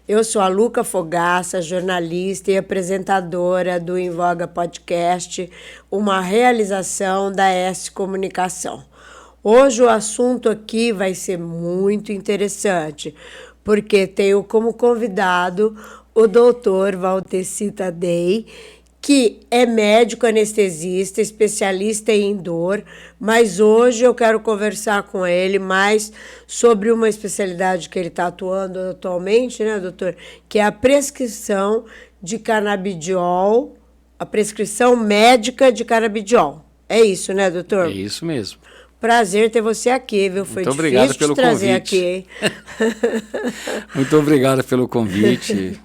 Eu sou a Luca Fogaça, jornalista e apresentadora do Em Voga Podcast, uma realização da S Comunicação. Hoje o assunto aqui vai ser muito interessante, porque tenho como convidado o doutor Valdeci Tadei, que é médico anestesista, especialista em dor, mas hoje eu quero conversar com ele mais sobre uma especialidade que ele está atuando atualmente, né, doutor? Que é a prescrição de canabidiol, a prescrição médica de canabidiol. É isso, né, doutor? É isso mesmo. Prazer ter você aqui, viu? Foi Muito difícil obrigado pelo te trazer convite. aqui, hein? Muito obrigado pelo convite.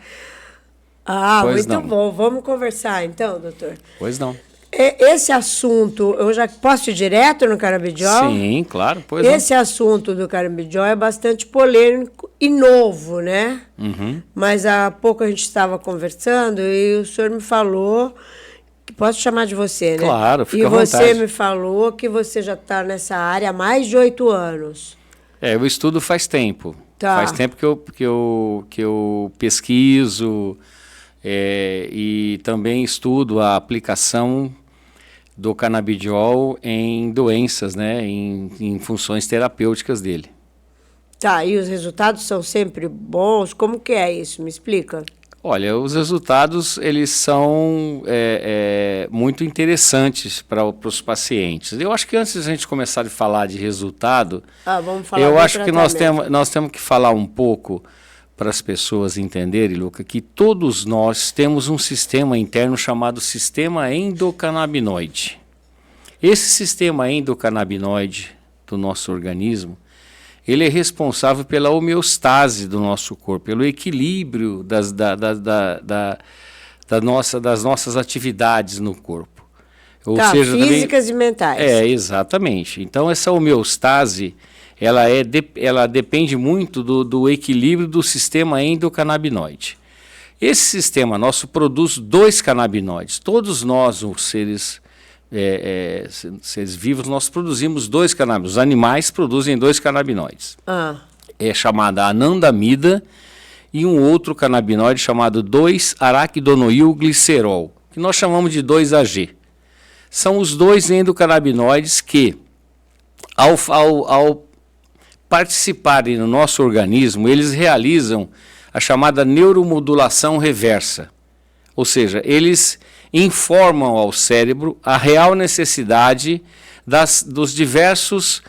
Muito não. bom. Vamos conversar então, doutor? Pois não. Esse assunto, eu já posso ir direto no canabidiol? Sim, claro, pois não. Esse assunto do canabidiol é bastante polêmico e novo, né? Uhum. Mas há pouco a gente estava conversando e o senhor me falou, que posso chamar de você, né? Claro, fica e à você vontade. me falou que você já está nessa área há mais de 8 anos. Eu estudo faz tempo. Tá. Faz tempo que eu pesquiso e também estudo a aplicação do canabidiol em doenças, né? Em funções terapêuticas dele. Tá, e os resultados são sempre bons? Como que é isso? Me explica. Olha, os resultados eles são muito interessantes para os pacientes. Eu acho que antes de a gente começar a falar de resultado, Vamos falar eu do acho que nós tratamento. temos que falar um pouco para as pessoas entenderem, Luca, que todos nós temos um sistema interno chamado sistema endocannabinoide. Esse sistema endocannabinoide do nosso organismo, ele é responsável pela homeostase do nosso corpo, pelo equilíbrio das nossas atividades no corpo. Ou seja, físicas e mentais. Exatamente. Então, essa homeostase, ela depende muito do equilíbrio do sistema endocannabinoide. Esse sistema nosso produz 2 canabinoides. Todos nós, os seres vivos, nós produzimos 2 canabinoides. Os animais produzem 2 canabinoides. É chamada anandamida e um outro canabinoide chamado 2-araquidonoilglicerol, que nós chamamos de 2-AG. São os 2 endocannabinoides que, ao participarem no nosso organismo, eles realizam a chamada neuromodulação reversa. Ou seja, eles informam ao cérebro a real necessidade dos diversos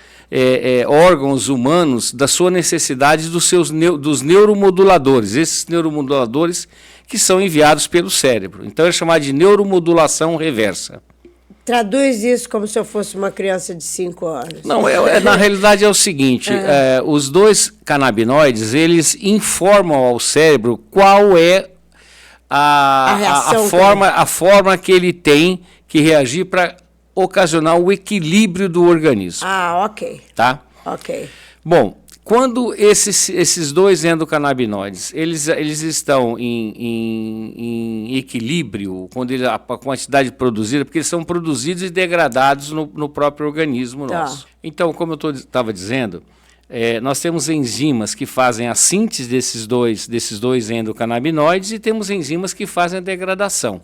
órgãos humanos, da sua necessidade dos neuromoduladores, esses neuromoduladores que são enviados pelo cérebro. Então é chamado de neuromodulação reversa. Traduz isso como se eu fosse uma criança de 5 anos. Não, na realidade é o seguinte, os 2 canabinoides, eles informam ao cérebro qual é a forma que ele tem que reagir para ocasionar o equilíbrio do organismo. Ok. Tá? Ok. Bom, quando esses 2 endocannabinoides, eles estão em equilíbrio, quando a quantidade produzida, porque eles são produzidos e degradados no próprio organismo nosso. Então, como eu estava dizendo, nós temos enzimas que fazem a síntese desses dois endocannabinoides e temos enzimas que fazem a degradação.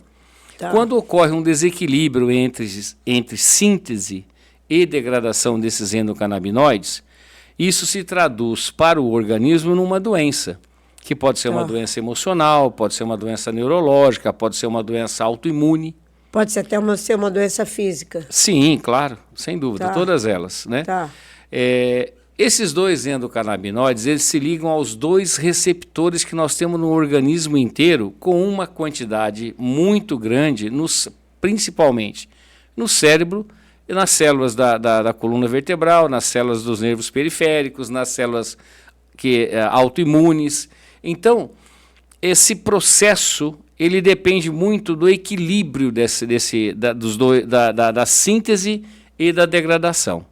Quando ocorre um desequilíbrio entre síntese e degradação desses endocannabinoides, isso se traduz para o organismo numa doença, que pode ser uma doença emocional, pode ser uma doença neurológica, pode ser uma doença autoimune. Pode ser até ser uma doença física. Sim, claro, sem dúvida, todas elas, né? Esses 2 endocannabinoides, eles se ligam aos 2 receptores que nós temos no organismo inteiro, com uma quantidade muito grande, principalmente no cérebro, e nas células da coluna vertebral, nas células dos nervos periféricos, nas células autoimunes. Então, esse processo, ele depende muito do equilíbrio da síntese e da degradação.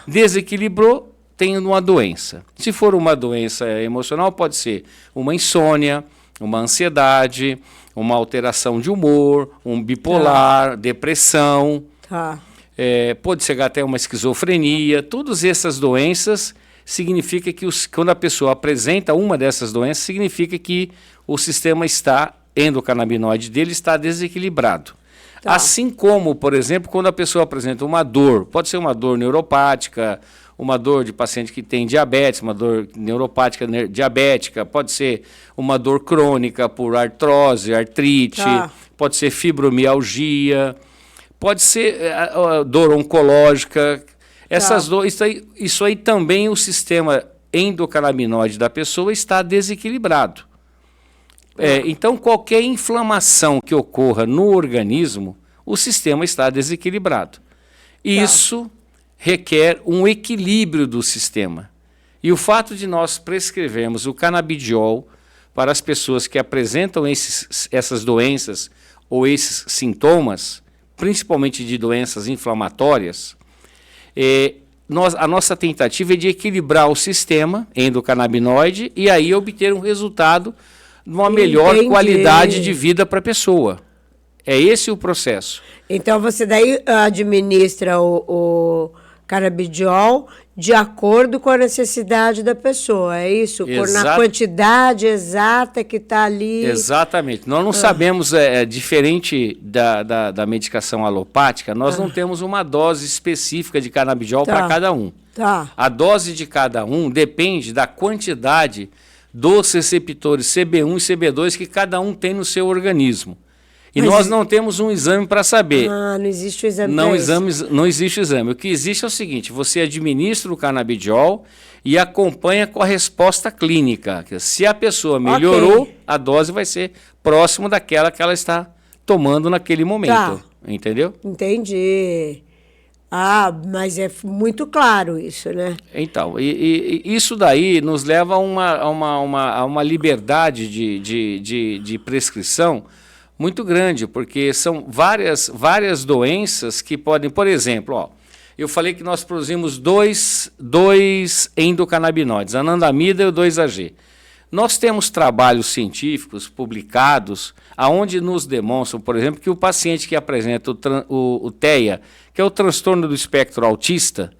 Desequilibrou, tem uma doença. Se for uma doença emocional, pode ser uma insônia, uma ansiedade, uma alteração de humor, um bipolar, depressão. Pode chegar até uma esquizofrenia. Todas essas doenças significa que quando a pessoa apresenta uma dessas doenças, significa que o sistema endocannabinoide dele está desequilibrado. Tá. Assim como, por exemplo, quando a pessoa apresenta uma dor, pode ser uma dor neuropática, uma dor de paciente que tem diabetes, uma dor neuropática diabética, pode ser uma dor crônica por artrose, artrite, pode ser fibromialgia, pode ser dor oncológica. Essas dores, isso aí também o sistema endocannabinoide da pessoa está desequilibrado. Então, qualquer inflamação que ocorra no organismo, o sistema está desequilibrado. Isso requer um equilíbrio do sistema. E o fato de nós prescrevermos o canabidiol para as pessoas que apresentam essas doenças ou esses sintomas, principalmente de doenças inflamatórias, a nossa tentativa é de equilibrar o sistema endocannabinoide e aí obter um resultado de uma melhor qualidade de vida para a pessoa. É esse o processo. Então, você daí administra o canabidiol de acordo com a necessidade da pessoa, é isso? Na quantidade exata que está ali. Exatamente. Nós não sabemos, diferente da medicação alopática, nós não temos uma dose específica de canabidiol para cada um. A dose de cada um depende da quantidade dos receptores CB1 e CB2 que cada um tem no seu organismo. E nós não temos um exame para saber. Não existe o exame. Não existe o exame. O que existe é o seguinte, você administra o canabidiol e acompanha com a resposta clínica. Se a pessoa melhorou, a dose vai ser próximo daquela que ela está tomando naquele momento. Entendeu? Entendi. Mas é muito claro isso, né? Então, e isso daí nos leva a uma liberdade de prescrição muito grande, porque são várias doenças que podem, por exemplo, eu falei que nós produzimos dois endocannabinoides, anandamida e o 2-AG. Nós temos trabalhos científicos publicados aonde nos demonstram, por exemplo, que o paciente que apresenta o TEA, que é o transtorno do espectro autista,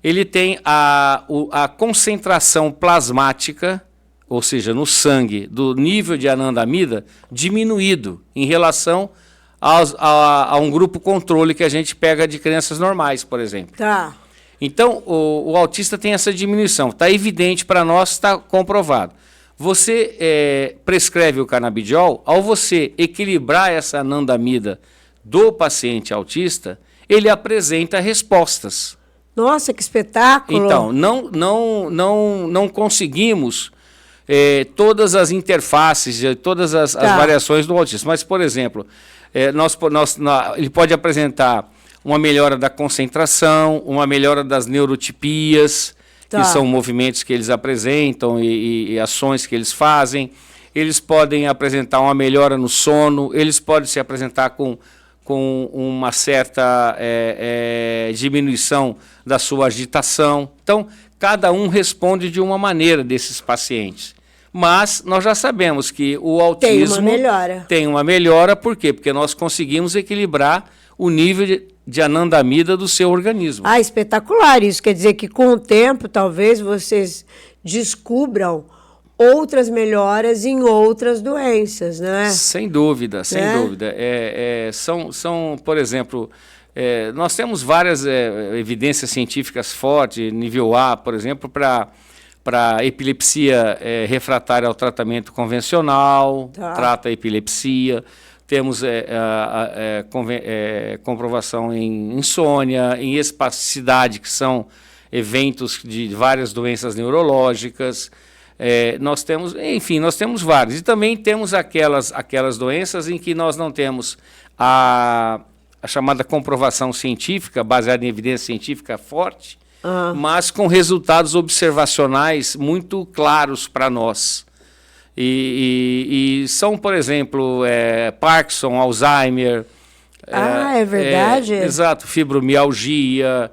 ele tem a concentração plasmática, ou seja, no sangue, do nível de anandamida diminuído em relação a um grupo controle que a gente pega de crianças normais, por exemplo. Então, o autista tem essa diminuição. Está evidente para nós, está comprovado. Você prescreve o canabidiol, ao você equilibrar essa anandamida do paciente autista, ele apresenta respostas. Nossa, que espetáculo! Então, não conseguimos todas as interfaces, todas as variações do autismo. Mas, por exemplo, ele pode apresentar uma melhora da concentração, uma melhora das neurotipias, que são movimentos que eles apresentam e ações que eles fazem. Eles podem apresentar uma melhora no sono, eles podem se apresentar com uma certa diminuição da sua agitação. Então, cada um responde de uma maneira desses pacientes. Mas nós já sabemos que o autismo tem uma melhora. Por quê? Porque nós conseguimos equilibrar o nível de anandamida do seu organismo. Espetacular. Isso quer dizer que com o tempo, talvez, vocês descubram outras melhoras em outras doenças, né? Sem dúvida, sem dúvida. São, por exemplo, nós temos várias evidências científicas fortes, nível A, por exemplo, para epilepsia refratária ao tratamento convencional, trata a epilepsia. Temos comprovação em insônia, em espasticidade, que são eventos de várias doenças neurológicas. Nós temos vários. E também temos aquelas doenças em que nós não temos a chamada comprovação científica, baseada em evidência científica forte, mas com resultados observacionais muito claros para nós. E são, por exemplo, Parkinson, Alzheimer. É verdade? Exato, fibromialgia,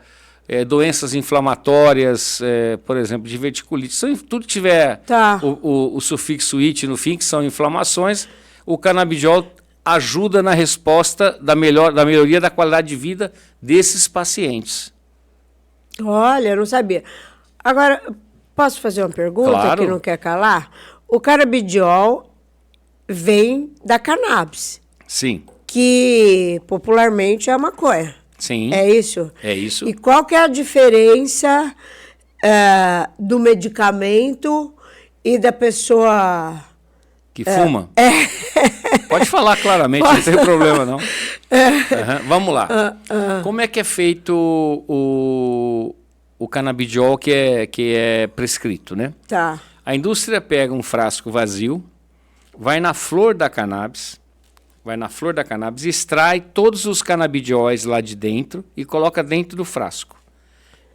doenças inflamatórias, por exemplo, diverticulite. Tudo que tiver o sufixo "it" no fim, que são inflamações, o canabidiol ajuda na resposta da melhoria da qualidade de vida desses pacientes. Olha, eu não sabia. Agora, posso fazer uma pergunta Claro. que não quer calar? O canabidiol vem da cannabis, Sim, que popularmente é a maconha. sim. É isso? É isso. E qual que é a diferença do medicamento e da pessoa... Que fuma? Pode falar claramente, não tem problema não. Aham, vamos lá. Como é que é feito o canabidiol que é prescrito, né? Tá, A indústria pega um frasco vazio, vai na flor da cannabis, extrai todos os canabidióis lá de dentro e coloca dentro do frasco.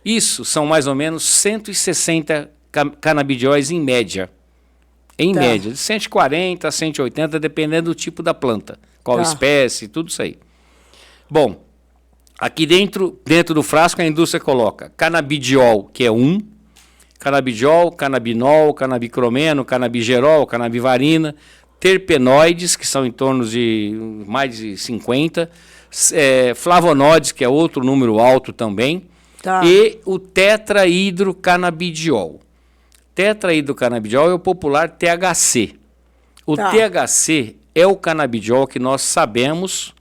Isso são mais ou menos 160 canabidióis em média. Em Tá. média, de 140 a 180, dependendo do tipo da planta, qual Tá. espécie, tudo isso aí. Bom, aqui dentro do frasco a indústria coloca canabidiol, que é canabidiol, canabinol, canabicromeno, canabigerol, canabivarina, terpenoides, que são em torno de mais de 50, flavonoides, que é outro número alto também, tá. e o tetrahidrocanabidiol. Tetrahidrocanabidiol é o popular THC. O Tá. THC é o canabidiol que nós sabemos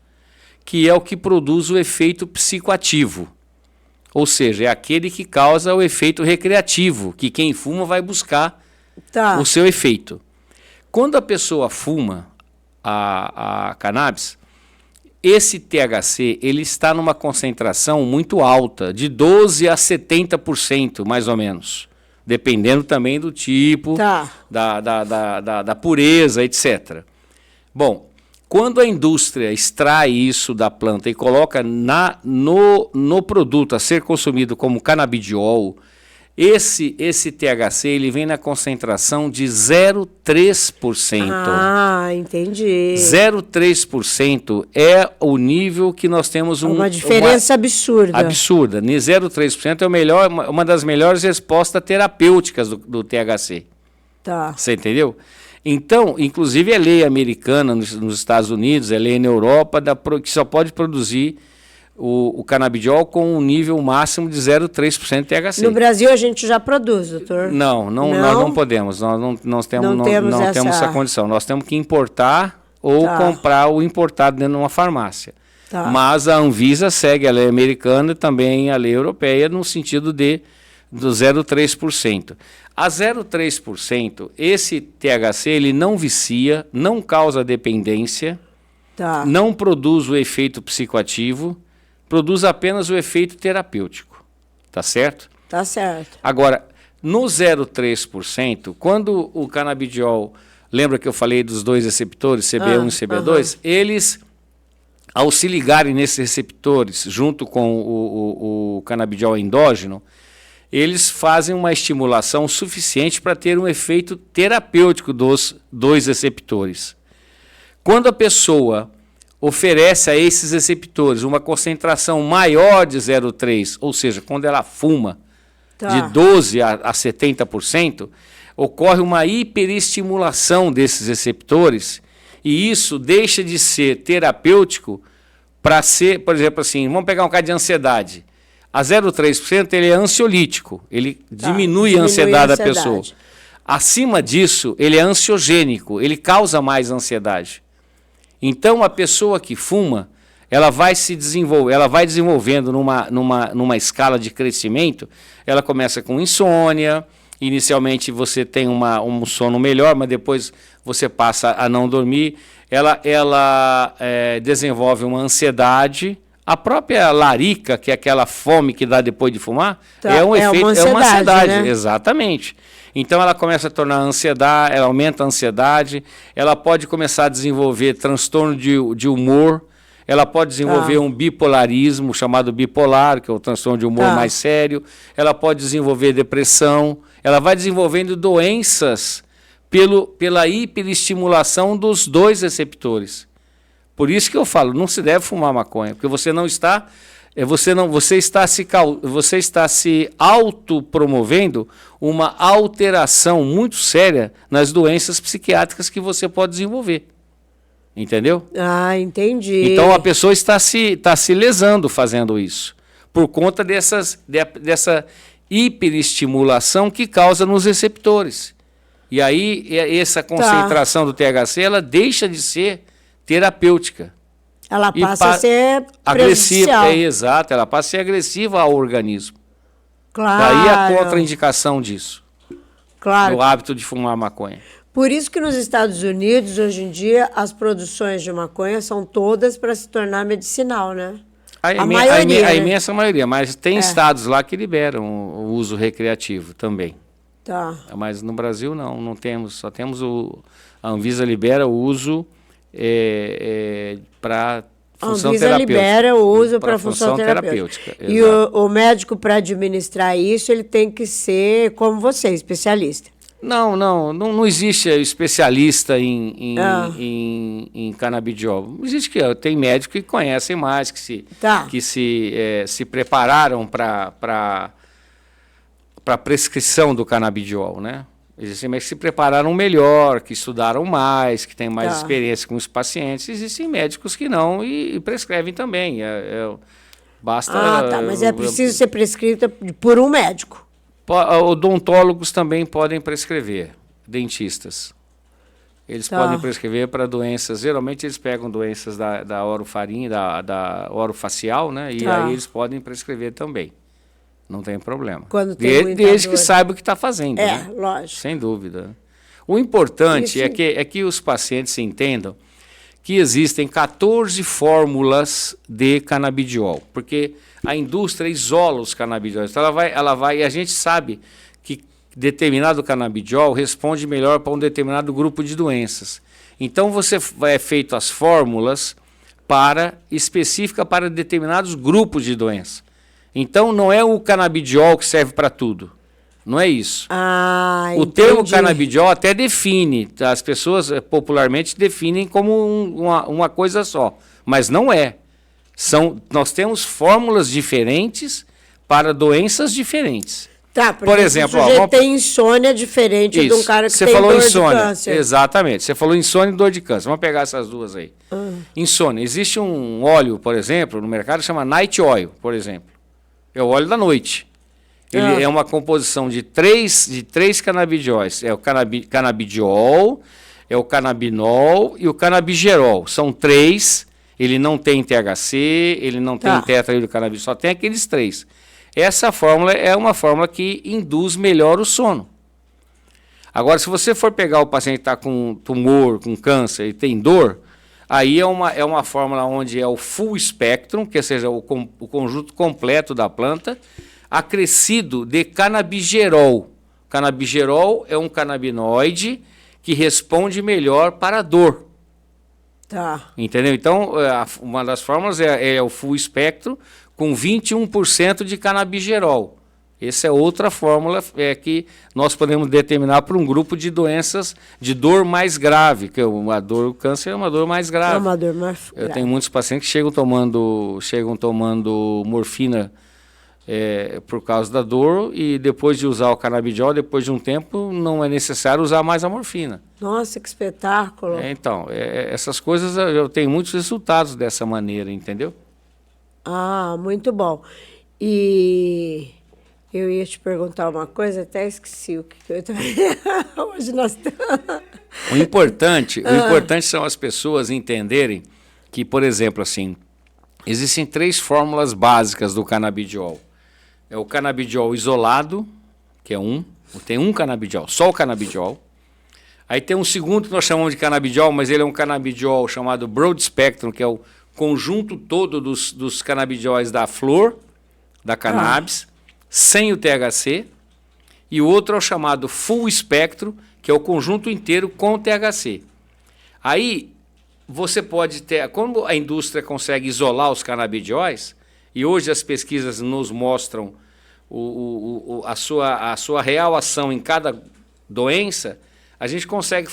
que é o que produz o efeito psicoativo. Ou seja, é aquele que causa o efeito recreativo, que quem fuma vai buscar Tá. o seu efeito. Quando a pessoa fuma a cannabis, esse THC ele está numa concentração muito alta, de 12 a 70%, mais ou menos. Dependendo também do tipo, Tá. da pureza, etc. Bom, quando a indústria extrai isso da planta e coloca no produto a ser consumido como canabidiol, esse THC ele vem na concentração de 0,3%. Ah, entendi. 0,3% é o nível que nós temos Uma diferença absurda. absurda. 0,3% é uma das melhores respostas terapêuticas do THC. Tá. Você entendeu? Então, inclusive é lei americana nos Estados Unidos, é lei na Europa, que só pode produzir o canabidiol com um nível máximo de 0,3% THC. No Brasil a gente já produz, doutor? Não, nós não podemos. Nós temos essa condição. Nós temos que importar ou comprar o importado dentro de uma farmácia. Tá. Mas a Anvisa segue a lei americana e também a lei europeia no sentido do 0,3%. A 0,3%, esse THC ele não vicia, não causa dependência, Tá. não produz o efeito psicoativo, produz apenas o efeito terapêutico. Tá certo? Tá certo. Agora, no 0,3%, quando o canabidiol, lembra que eu falei dos dois receptores, CB1 e CB2, eles, ao se ligarem nesses receptores, junto com o canabidiol endógeno, eles fazem uma estimulação suficiente para ter um efeito terapêutico dos dois receptores. Quando a pessoa oferece a esses receptores uma concentração maior de 0,3, ou seja, quando ela fuma de 12 a 70%, ocorre uma hiperestimulação desses receptores e isso deixa de ser terapêutico para ser, por exemplo, assim, vamos pegar um caso de ansiedade. A 0,3% ele é ansiolítico, ele diminui a ansiedade da pessoa. Acima disso, ele é ansiogênico, ele causa mais ansiedade. Então, a pessoa que fuma, ela vai desenvolvendo numa escala de crescimento, ela começa com insônia, inicialmente você tem um sono melhor, mas depois você passa a não dormir, ela desenvolve uma ansiedade, a própria larica, que é aquela fome que dá depois de fumar, é uma ansiedade, né? Exatamente. Então ela começa a tornar ansiedade, ela aumenta a ansiedade, ela pode começar a desenvolver transtorno de humor, ela pode desenvolver um bipolarismo chamado bipolar, que é o transtorno de humor mais sério, ela pode desenvolver depressão, ela vai desenvolvendo doenças pela hiperestimulação dos dois receptores. Por isso que eu falo, não se deve fumar maconha, porque você está se autopromovendo uma alteração muito séria nas doenças psiquiátricas que você pode desenvolver. Entendeu? Ah, entendi. Então a pessoa está se lesando fazendo isso, por conta dessa hiperestimulação que causa nos receptores. E aí, essa concentração do THC, ela deixa de ser terapêutica. Ela passa a ser agressiva. Exato, ela passa a ser agressiva ao organismo. Claro. Daí a contraindicação disso. Claro. Do hábito de fumar maconha. Por isso que nos Estados Unidos, hoje em dia, as produções de maconha são todas para se tornar medicinal, né? A maioria, a né? imensa maioria, mas tem estados lá que liberam o uso recreativo também. Tá. Mas no Brasil não temos, só temos a Anvisa libera o uso para função terapêutica. A Anvisa libera o uso para função terapêutica. E o médico, para administrar isso, ele tem que ser como você, especialista. Não existe especialista em canabidiol. Existe tem médicos que conhecem mais, que se prepararam para prescrição do canabidiol, né? Existem médicos que se prepararam melhor, que estudaram mais, que têm mais experiência com os pacientes. Existem médicos que não e prescrevem também. Basta. Mas é preciso ser prescrita por um médico. Odontólogos também podem prescrever, dentistas. Eles podem prescrever para doenças, geralmente eles pegam doenças da orofaringe, da orofacial, né? E aí eles podem prescrever também. Não tem problema. Desde que saiba o que está fazendo. Né? Lógico. Sem dúvida. O importante é que os pacientes entendam que existem 14 fórmulas de canabidiol, porque a indústria isola os canabidióis. Então e a gente sabe que determinado canabidiol responde melhor para um determinado grupo de doenças. Então é feito as fórmulas específica para determinados grupos de doenças. Então não é o canabidiol que serve para tudo. Não é isso. O termo canabidiol até define, as pessoas popularmente definem como uma coisa só, mas não é. Nós temos fórmulas diferentes para doenças diferentes. Por exemplo, o sujeito tem insônia diferente de um cara que tem dor de câncer. Exatamente. Você falou insônia e dor de câncer. Vamos pegar essas duas aí. Insônia. Existe um óleo, por exemplo, no mercado que chama Night Oil, por exemplo. É o óleo da noite. Ele é uma composição de três canabidióis. É o canabidiol, é o canabinol e o canabigerol. São três. Ele não tem THC, ele não tem tetrahidrocannabinol, só tem aqueles três. Essa fórmula é uma fórmula que induz melhor o sono. Agora, se você for pegar o paciente que está com tumor, com câncer e tem dor, aí é uma fórmula onde é o full spectrum, que seja o conjunto completo da planta, acrescido de canabigerol. Canabigerol é um canabinoide que responde melhor para a dor. Entendeu? Então, uma das fórmulas é o full spectrum com 21% de canabigerol. Essa é outra fórmula que nós podemos determinar para um grupo de doenças de dor mais grave, que o câncer é uma dor mais grave. É uma dor mais grave. Eu tenho muitos pacientes que chegam tomando morfina por causa da dor e depois de usar o canabidiol, depois de um tempo, não é necessário usar mais a morfina. Nossa, que espetáculo. Então, essas coisas eu tenho muitos resultados dessa maneira, entendeu? Muito bom. E eu ia te perguntar uma coisa, até esqueci o que eu também. Hoje nós estamos. O importante são as pessoas entenderem que, por exemplo, assim, existem 3 fórmulas básicas do canabidiol. É o canabidiol isolado, que é tem um canabidiol, só o canabidiol. Aí tem um segundo que nós chamamos de canabidiol, mas ele é um canabidiol chamado broad spectrum, que é o conjunto todo dos canabidióis da flor, da cannabis, sem o THC. E o outro é o chamado full spectrum, que é o conjunto inteiro com o THC. Aí você pode ter, como a indústria consegue isolar os canabidióis, e hoje as pesquisas nos mostram a sua real ação em cada doença, a gente consegue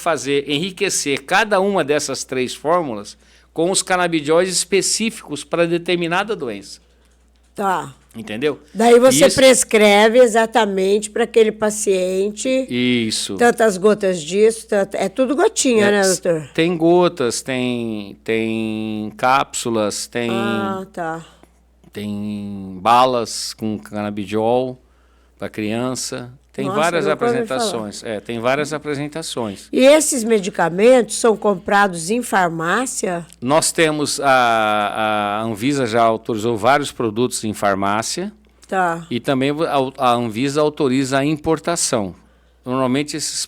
enriquecer cada uma dessas 3 fórmulas com os canabidióis específicos para determinada doença. Entendeu? Daí você prescreve exatamente para aquele paciente. Isso. Tantas gotas disso, é tudo gotinha, né, doutor? Tem gotas, tem cápsulas, tem balas com canabidiol, para criança. Tem Nossa, várias nunca ouvi apresentações. Tem várias apresentações. E esses medicamentos são comprados em farmácia? Nós temos, a Anvisa já autorizou vários produtos em farmácia. Tá. E também a Anvisa autoriza a importação. Normalmente esses Os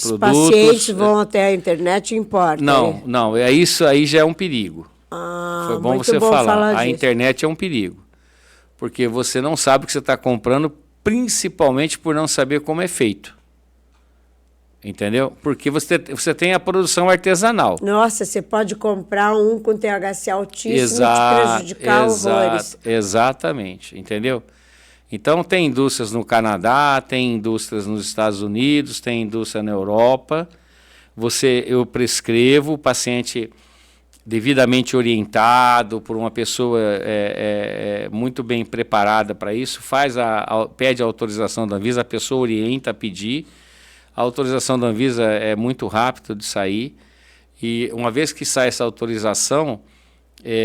produtos... pacientes vão até a internet e importam. Não, isso aí já é um perigo. Foi bom muito você falar. A disso. internet é um perigo. Porque você não sabe o que você está comprando, principalmente por não saber como é feito. Entendeu? Porque você tem a produção artesanal. Nossa, você pode comprar um com THC altíssimo e te prejudicar horrores. Exatamente, entendeu? Então, tem indústrias no Canadá, tem indústrias nos Estados Unidos, tem indústria na Europa. Eu prescrevo, o paciente devidamente orientado por uma pessoa muito bem preparada para isso, pede a autorização da Anvisa, a pessoa orienta a pedir. A autorização da Anvisa é muito rápida de sair, e uma vez que sai essa autorização,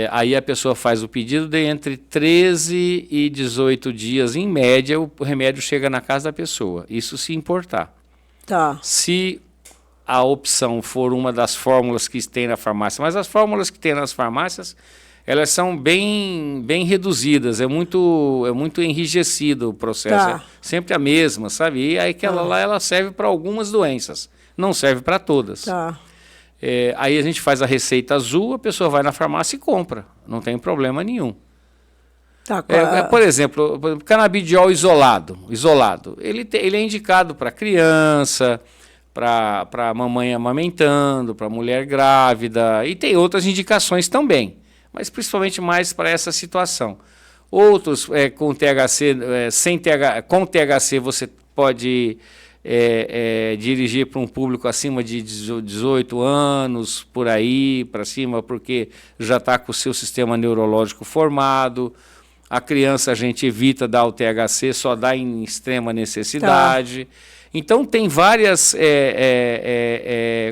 aí a pessoa faz o pedido, de entre 13 e 18 dias, em média, o remédio chega na casa da pessoa, isso se importar. Tá. Se a opção for uma das fórmulas que tem na farmácia, mas as fórmulas que tem nas farmácias, elas são bem reduzidas, é muito enrijecido o processo, Tá. é sempre a mesma, sabe? E aí aquela lá, ela serve para algumas doenças, não serve para todas. Tá. Aí a gente faz a receita azul, a pessoa vai na farmácia e compra, não tem problema nenhum. Tá. Por exemplo, canabidiol isolado, ele é indicado para criança, para mamãe amamentando, para mulher grávida, e tem outras indicações também, mas principalmente mais para essa situação. Outros com THC, com THC você pode dirigir para um público acima de 18 anos, por aí, para cima, porque já está com o seu sistema neurológico formado. A criança a gente evita dar o THC, só dá em extrema necessidade. Tá. Então, tem vários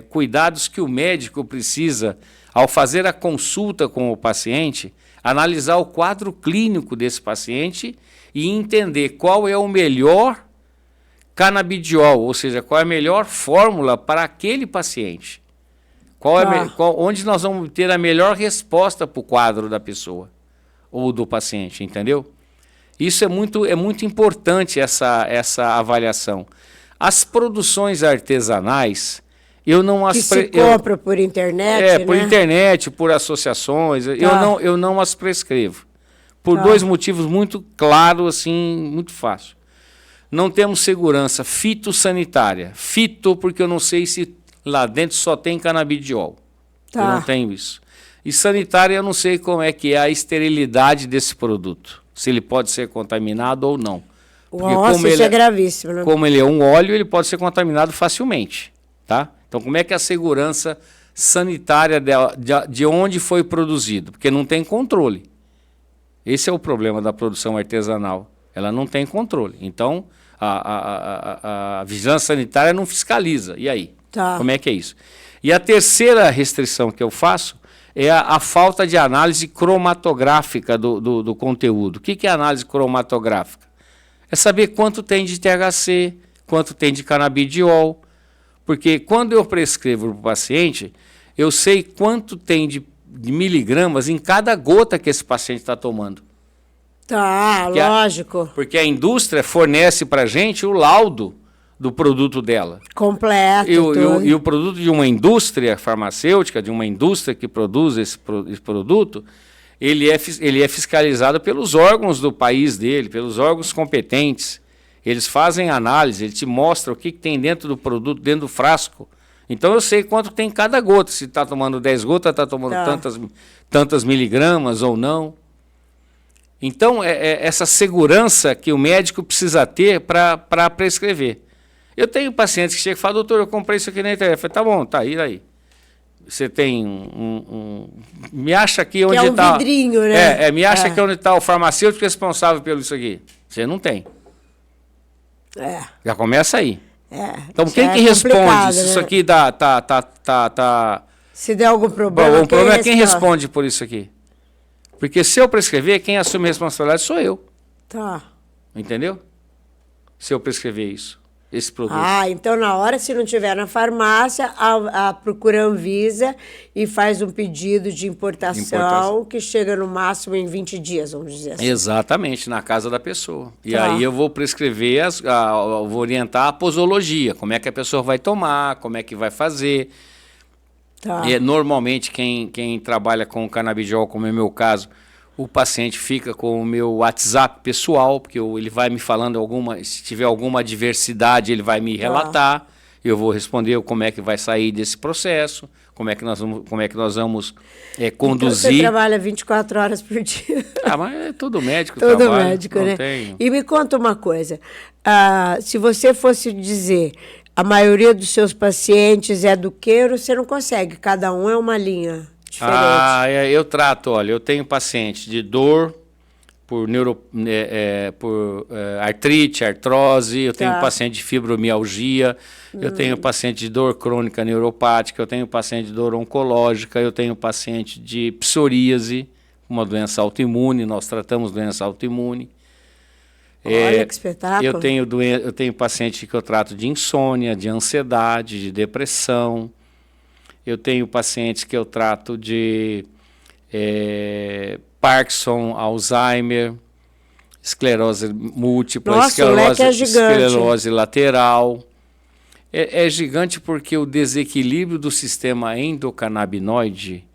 cuidados que o médico precisa, ao fazer a consulta com o paciente, analisar o quadro clínico desse paciente e entender qual é o melhor canabidiol, ou seja, qual é a melhor fórmula para aquele paciente. Onde nós vamos ter a melhor resposta para o quadro da pessoa ou do paciente, entendeu? Isso é muito importante, essa avaliação. As produções artesanais, eu não as... Que se compra por internet, por né? internet, por associações, tá. eu não as prescrevo. Por dois motivos muito claros, assim, muito fácil. Não temos segurança fitossanitária. Porque eu não sei se lá dentro só tem canabidiol. Tá. Eu não tenho isso. E sanitária, eu não sei como é que é a esterilidade desse produto. Se ele pode ser contaminado ou não. Nossa, isso é gravíssimo, né? Como ele é um óleo, ele pode ser contaminado facilmente, tá? Então, como é que é a segurança sanitária de onde foi produzido? Porque não tem controle. Esse é o problema da produção artesanal. Ela não tem controle. Então, a vigilância sanitária não fiscaliza. E aí? Tá. Como é que é isso? E a terceira restrição que eu faço é a falta de análise cromatográfica do conteúdo. O que é análise cromatográfica? É saber quanto tem de THC, quanto tem de canabidiol. Porque quando eu prescrevo para o paciente, eu sei quanto tem de miligramas em cada gota que esse paciente está tomando. Tá, lógico. Porque a indústria fornece para a gente o laudo do produto dela. Completo. E o produto de uma indústria farmacêutica, de uma indústria que produz esse produto, ele é fiscalizado pelos órgãos do país dele, pelos órgãos competentes. Eles fazem análise, ele te mostra o que tem dentro do produto, dentro do frasco. Então eu sei quanto tem cada gota, se está tomando 10 gotas, está tomando tantas miligramas ou não. Então, essa segurança que o médico precisa ter para prescrever. Eu tenho pacientes que chegam e falam, doutor, eu comprei isso aqui na internet. Eu falei, tá bom, tá aí. Você tem me acha aqui onde está... Que é um vidrinho, né? Me acha aqui onde está o farmacêutico responsável pelo isso aqui. Você não tem. Já começa aí. Então, quem que responde se isso aqui tá... Se der algum problema, o problema é quem responde por isso aqui. Porque se eu prescrever, quem assume a responsabilidade sou eu. Tá. Entendeu? Se eu prescrever isso, esse produto. Ah, então na hora, se não tiver na farmácia, procura a Anvisa e faz um pedido de importação que chega no máximo em 20 dias, vamos dizer assim. Exatamente, na casa da pessoa. E Tá. aí eu vou prescrever, eu vou orientar a posologia, como é que a pessoa vai tomar, como é que vai fazer. Tá. Normalmente, quem trabalha com canabidiol, como é o meu caso, o paciente fica com o meu WhatsApp pessoal, porque ele vai me falando se tiver alguma adversidade, ele vai me relatar, eu vou responder como é que vai sair desse processo, como é que nós vamos conduzir. Então você trabalha 24 horas por dia. Mas é todo médico Todo trabalha, médico, não né? tenho. E me conta uma coisa, se você fosse dizer, a maioria dos seus pacientes é do queiro, você não consegue, cada um é uma linha diferente. Eu trato, olha, eu tenho paciente de dor por artrite, artrose, eu tenho paciente de fibromialgia, eu tenho paciente de dor crônica neuropática, eu tenho paciente de dor oncológica, eu tenho paciente de psoríase, uma doença autoimune, nós tratamos doença autoimune. Olha que espetáculo. Eu tenho paciente que eu trato de insônia, de ansiedade, de depressão. Eu tenho pacientes que eu trato de Parkinson, Alzheimer, esclerose múltipla, Nossa, o leque é gigante. esclerose lateral. É gigante porque o desequilíbrio do sistema endocannabinoide,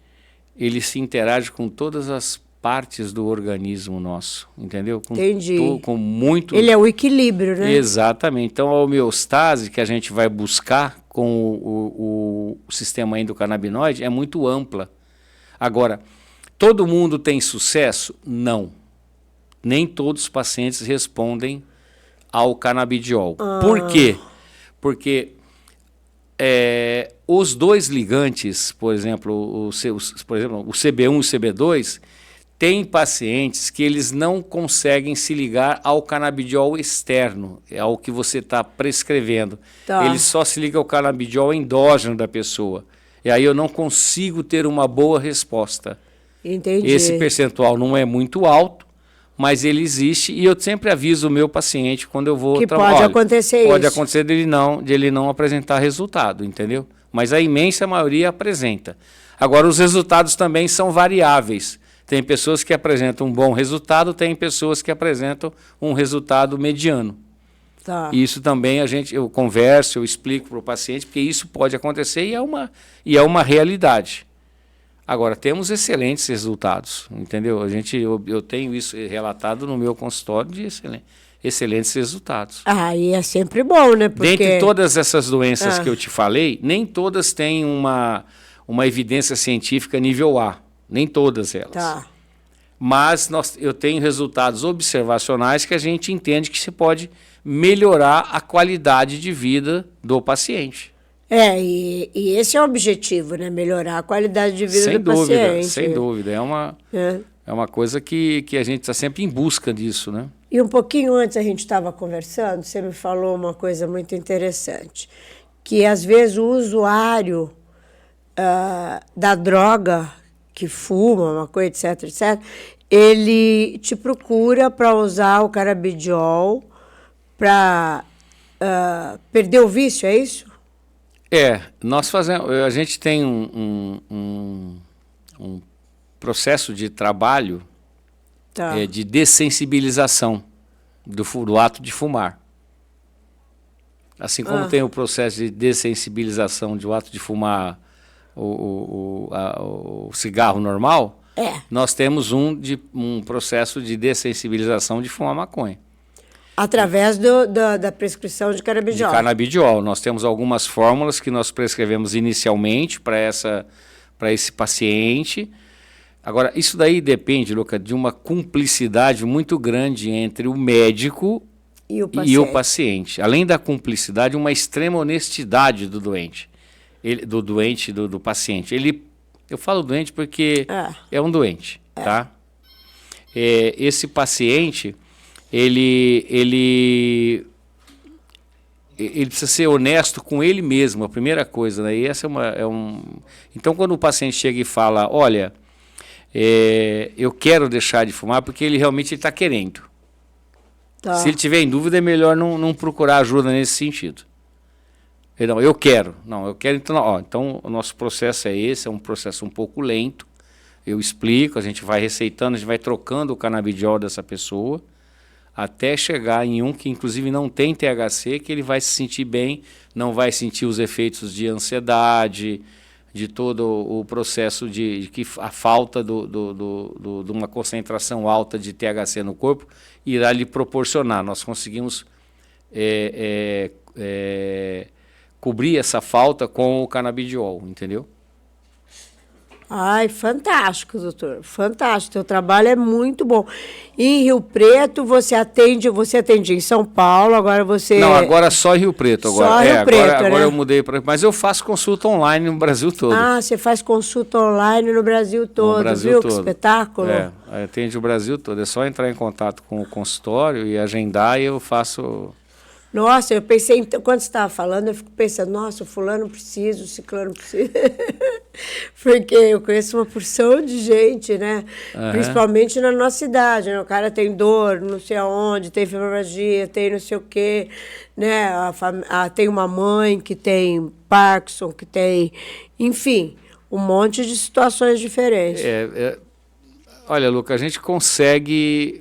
ele se interage com todas as partes do organismo nosso, entendeu? Entendi. Com muito... Ele é o equilíbrio, né? Exatamente. Então, a homeostase que a gente vai buscar com o sistema endocannabinoide é muito ampla. Agora, todo mundo tem sucesso? Não. Nem todos os pacientes respondem ao canabidiol. Por quê? Porque os dois ligantes, por exemplo, o CB1 e o CB2, tem pacientes que eles não conseguem se ligar ao canabidiol externo, ao que você está prescrevendo. Eles só se ligam ao canabidiol endógeno da pessoa. E aí eu não consigo ter uma boa resposta. Entendi. Esse percentual não é muito alto, mas ele existe e eu sempre aviso o meu paciente quando eu vou trabalhar. Pode acontecer isso. Pode acontecer de ele não apresentar resultado, entendeu? Mas a imensa maioria apresenta. Agora, os resultados também são variáveis. Tem pessoas que apresentam um bom resultado, tem pessoas que apresentam um resultado mediano. E isso também eu converso, eu explico para o paciente, porque isso pode acontecer e é uma realidade. Agora, temos excelentes resultados, entendeu? Eu tenho isso relatado no meu consultório de excelentes resultados. E é sempre bom, né? Porque... Dentre todas essas doenças que eu te falei, nem todas têm uma evidência científica nível A. Nem todas elas. Mas eu tenho resultados observacionais que a gente entende que se pode melhorar a qualidade de vida do paciente. E esse é o objetivo, né? Melhorar a qualidade de vida do paciente. Sem dúvida. É uma coisa que a gente está sempre em busca disso, né? E um pouquinho antes a gente estava conversando, você me falou uma coisa muito interessante, que às vezes o usuário da droga que fuma, uma coisa, etc., ele te procura para usar o canabidiol para perder o vício, é isso? A gente tem um processo de trabalho de dessensibilização do ato de fumar. Assim como tem o processo de dessensibilização do ato de fumar o cigarro normal, nós temos um processo de dessensibilização de fumar maconha. Através da prescrição de canabidiol. De canabidiol. Nós temos algumas fórmulas que nós prescrevemos inicialmente para esse paciente. Agora, isso daí depende, Luca, de uma cumplicidade muito grande entre o médico e o paciente. Além da cumplicidade, uma extrema honestidade do doente. Do paciente. Eu falo doente porque é um doente, tá? Esse paciente, ele precisa ser honesto com ele mesmo, a primeira coisa, né? E essa Então, quando o paciente chega e fala, olha, eu quero deixar de fumar porque ele realmente está querendo. Tá. Se ele tiver em dúvida, é melhor não procurar ajuda nesse sentido. Não, eu quero. Não, eu quero, então, então o nosso processo é esse, é um processo um pouco lento. Eu explico, a gente vai receitando, a gente vai trocando o canabidiol dessa pessoa, até chegar em um que inclusive não tem THC, que ele vai se sentir bem, não vai sentir os efeitos de ansiedade, de todo o processo de que a falta de uma concentração alta de THC no corpo irá lhe proporcionar. Nós conseguimos cobrir essa falta com o canabidiol, entendeu? Ai, fantástico, doutor. Fantástico. Seu trabalho é muito bom. Em Rio Preto, você atende em São Paulo, agora você... Não, agora só em Rio Preto. Agora, só Rio Preto, agora né? eu mudei para... Mas eu faço consulta online no Brasil todo. Ah, você faz consulta online no Brasil todo, no Brasil viu? todo. Que espetáculo. Atende o Brasil todo. É só entrar em contato com o consultório e agendar e eu faço... Nossa, eu pensei, quando você estava falando, eu fico pensando, nossa, o fulano precisa, o ciclano precisa. Porque eu conheço uma porção de gente, né? Principalmente na nossa cidade, né? O cara tem dor, não sei aonde, tem fibromialgia, tem não sei o quê, né? Tem uma mãe que tem Parkinson, que tem... Enfim, um monte de situações diferentes. Olha, Luca, a gente consegue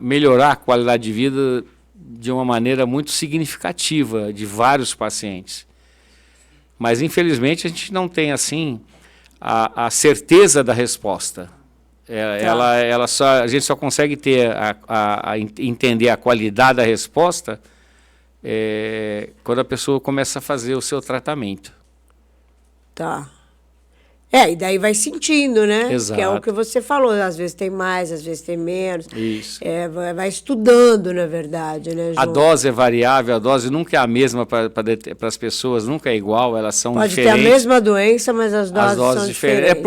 melhorar a qualidade de vida de uma maneira muito significativa de vários pacientes. Mas, infelizmente, a gente não tem, assim, a certeza da resposta. A gente só consegue ter entender a qualidade da resposta quando a pessoa começa a fazer o seu tratamento. Tá. E daí vai sentindo, né? Exato. Que é o que você falou, às vezes tem mais, às vezes tem menos. Isso. Vai estudando, na verdade, né, João? A dose é variável, a dose nunca é a mesma para as pessoas, nunca é igual, elas são Pode diferentes. ter a mesma doença, mas as doses são diferentes.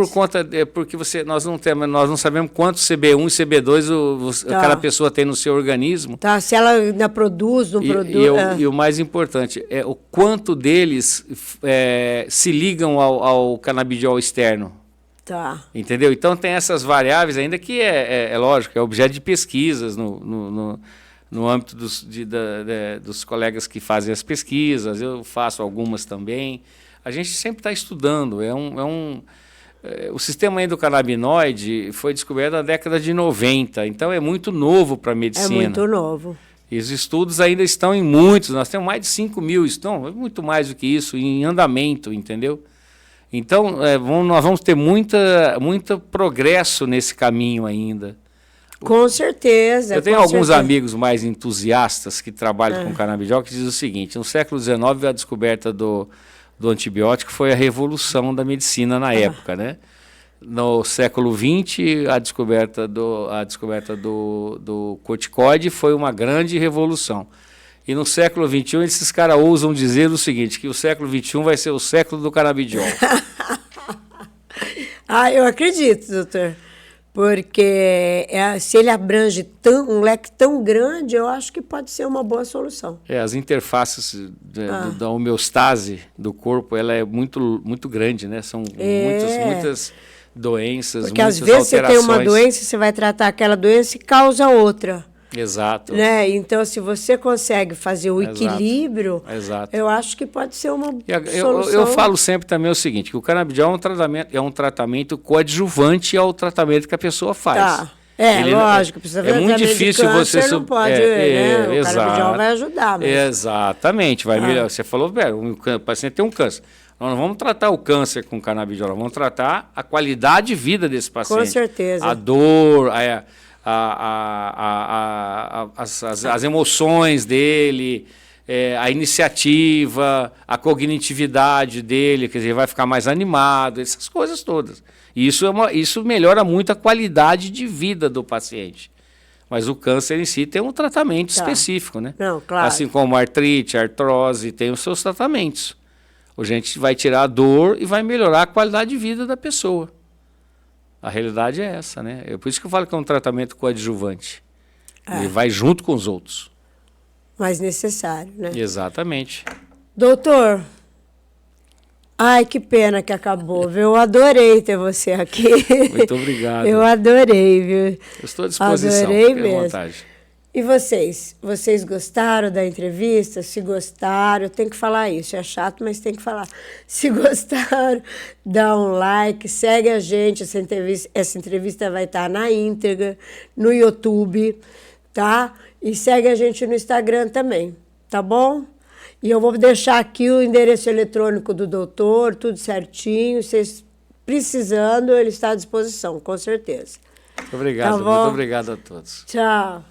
Porque nós não sabemos quantos CB1 e CB2 aquela pessoa tem no seu organismo. Tá, se ela ainda produz, não produz. E o mais importante é o quanto deles se ligam ao canabidiol externo. Tá. Entendeu? Então tem essas variáveis ainda que é lógico, é objeto de pesquisas no âmbito dos colegas que fazem as pesquisas, eu faço algumas também. A gente sempre está estudando. O sistema endocannabinoide foi descoberto na década de 90, então é muito novo para a medicina. É muito novo. E os estudos ainda estão em muitos, nós temos mais de 5.000, muito mais do que isso, em andamento, entendeu? Então, nós vamos ter muito progresso nesse caminho ainda. Com certeza. Eu tenho alguns amigos mais entusiastas que trabalham com canabidiol que dizem o seguinte: no século XIX, a descoberta do antibiótico foi a revolução da medicina na época, né? No século XX, a descoberta do corticoide foi uma grande revolução. E no século XXI, esses caras ousam dizer o seguinte, que o século XXI vai ser o século do canabidiol. Eu acredito, doutor. Porque se ele abrange um leque tão grande, eu acho que pode ser uma boa solução. As interfaces da homeostase do corpo, ela é muito, muito grande, né? São muitas doenças, porque muitas às vezes alterações. Você tem uma doença, você vai tratar aquela doença e causa outra. Exato. Né? Então, se você consegue fazer o equilíbrio, eu acho que pode ser uma solução. Eu falo sempre também o seguinte, que o canabidiol é um tratamento coadjuvante ao tratamento que a pessoa faz. Tá. Lógico, precisa ver muito difícil você não pode, né? O canabidiol vai ajudar. Mas... Exatamente, vai melhorar. Você falou, o paciente tem um câncer. Nós não vamos tratar o câncer com canabidiol, nós vamos tratar a qualidade de vida desse paciente. Com certeza. A dor, as emoções dele, a iniciativa, a cognitividade dele, quer dizer, vai ficar mais animado, essas coisas todas. E isso melhora muito a qualidade de vida do paciente. Mas o câncer em si tem um tratamento específico, né? Não, claro. Assim como a artrite, a artrose, tem os seus tratamentos. A gente vai tirar a dor e vai melhorar a qualidade de vida da pessoa. A realidade é essa, né? Por isso que eu falo que é um tratamento coadjuvante. Ele vai junto com os outros. Mais necessário, né? Exatamente. Doutor, que pena que acabou, viu? Eu adorei ter você aqui. Muito obrigado. Eu adorei, viu? Eu estou à disposição. Adorei mesmo. mesmo. Vontade. E vocês? Vocês gostaram da entrevista? Se gostaram, tem que falar isso. É chato, mas tem que falar. Se gostaram, dá um like, segue a gente. Essa entrevista vai estar na íntegra, no YouTube, tá? E segue a gente no Instagram também, tá bom? E eu vou deixar aqui o endereço eletrônico do doutor, tudo certinho. Vocês precisando, ele está à disposição, com certeza. Muito obrigado, Tá bom? muito obrigado a todos. Tchau.